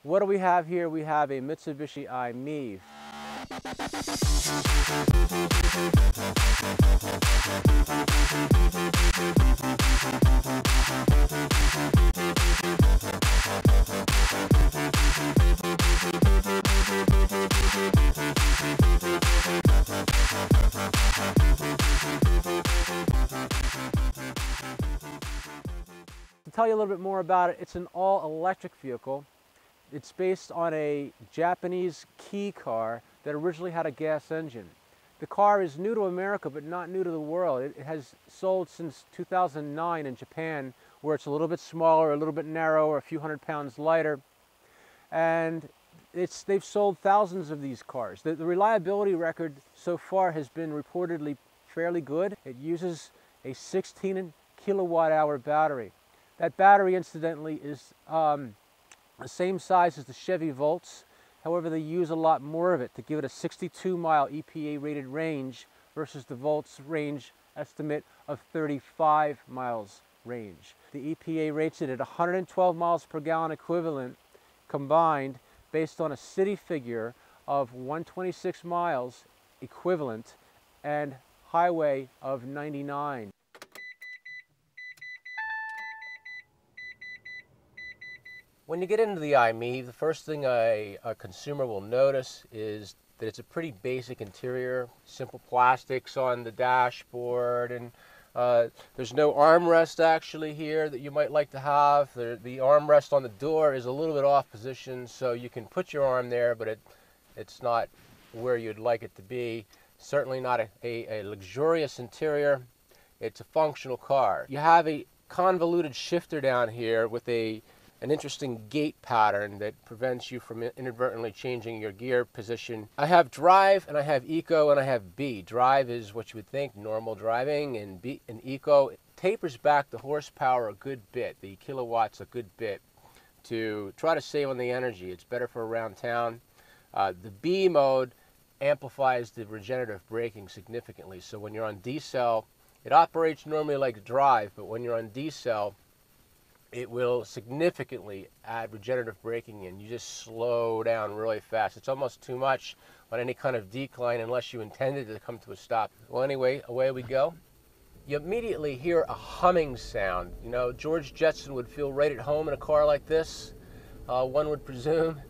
What do we have here? We have a Mitsubishi i-MiEV. To tell you a little bit more about it, it's an all-electric vehicle. It's based on a Japanese kei car that originally had a gas engine. The car is new to America, but not new to the world. It has sold since 2009 in Japan, where it's a little bit smaller, a little bit narrower, a few hundred pounds lighter. And they've sold thousands of these cars. The reliability record so far has been reportedly fairly good. It uses a 16 kilowatt hour battery. That battery, incidentally, is the same size as the Chevy Volts. However, they use a lot more of it to give it a 62-mile EPA rated range versus the Volts range estimate of 35 miles range. The EPA rates it at 112 miles per gallon equivalent combined, based on a city figure of 126 miles equivalent and highway of 99. When you get into the i-MiEV, the first thing a consumer will notice is that it's a pretty basic interior, simple plastics on the dashboard, and there's no armrest actually here that you might like to have. The armrest on the door is a little bit off position, so you can put your arm there, but it's not where you'd like it to be. Certainly not a luxurious interior. It's a functional car. You have a convoluted shifter down here with an interesting gate pattern that prevents you from inadvertently changing your gear position. I have drive, and I have eco, and I have B. Drive is what you would think, normal driving, and B and eco tapers back the horsepower a good bit, the kilowatts a good bit, to try to save on the energy. It's better for around town. The B mode amplifies the regenerative braking significantly. So when you're on D-cell, it operates normally like drive, but when you're on D-cell, it will significantly add regenerative braking in. You just slow down really fast. It's almost too much on any kind of decline unless you intended to come to a stop. Well, anyway, away we go. You immediately hear a humming sound. You know, George Jetson would feel right at home in a car like this, one would presume.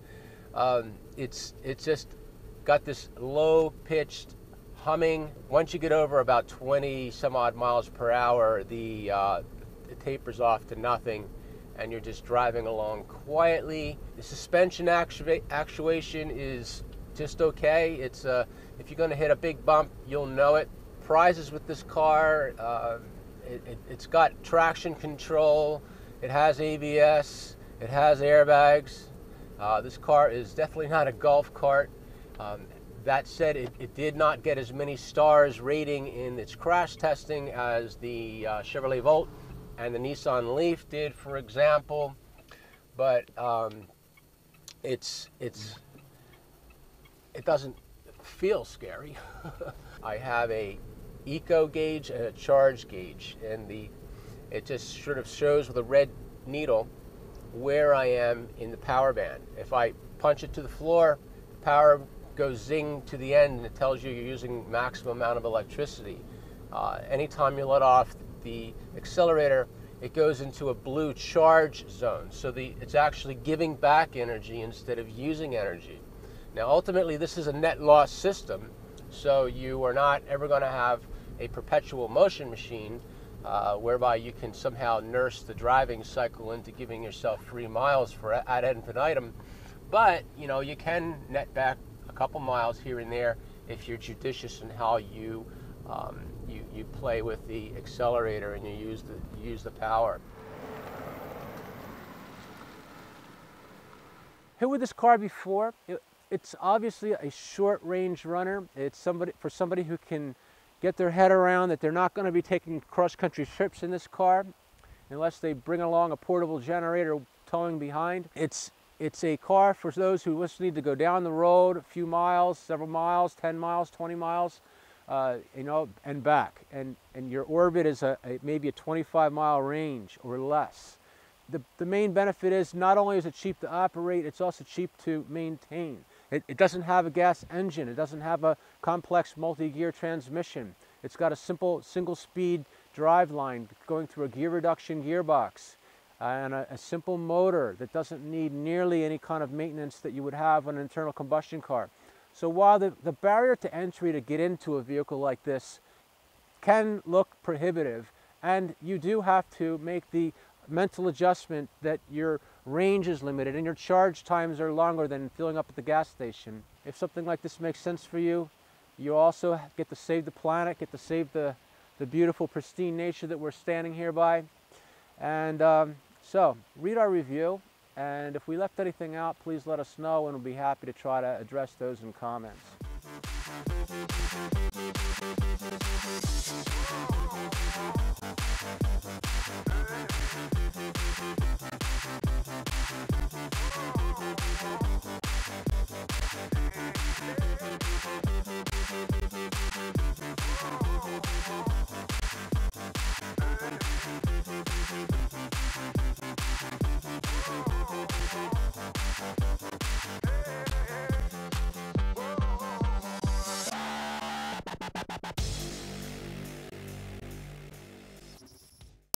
It's just got this low-pitched humming. Once you get over about 20 some odd miles per hour, it tapers off to nothing, and you're just driving along quietly. The suspension actuation is just okay. It's if you're going to hit a big bump, you'll know it. Prizes with this car, it's got traction control, it has ABS, it has airbags. This car is definitely not a golf cart. That said, it did not get as many stars rating in its crash testing as the Chevrolet Volt and the Nissan Leaf did, for example, but it doesn't feel scary. I have a eco gauge and a charge gauge, and it just sort of shows with a red needle where I am in the power band. If I punch it to the floor, the power goes zing to the end, and it tells you you're using maximum amount of electricity. Anytime you let off the accelerator, it goes into a blue charge zone. So it's actually giving back energy instead of using energy. Now, ultimately, this is a net loss system, so you are not ever going to have a perpetual motion machine whereby you can somehow nurse the driving cycle into giving yourself free miles for ad infinitum. But, you know, you can net back a couple miles here and there if you're judicious in how you play with the accelerator and you use the power. Here with this car before, it's obviously a short-range runner. It's for somebody who can get their head around that they're not going to be taking cross-country trips in this car unless they bring along a portable generator towing behind. It's a car for those who just need to go down the road a few miles, several miles, 10 miles, 20 miles, you know, and back. And your orbit is maybe a 25-mile range or less. the main benefit is not only is it cheap to operate, it's also cheap to maintain. It doesn't have a gas engine. It doesn't have a complex multi-gear transmission. It's got a simple single-speed drive line going through a gear reduction gearbox and a simple motor that doesn't need nearly any kind of maintenance that you would have on an internal combustion car. So while the barrier to entry to get into a vehicle like this can look prohibitive, and you do have to make the mental adjustment that your range is limited and your charge times are longer than filling up at the gas station. If something like this makes sense for you, you also get to save the planet, get to save the beautiful pristine nature that we're standing here by. And so read our review, and if we left anything out, please let us know, and we'll be happy to try to address those in comments.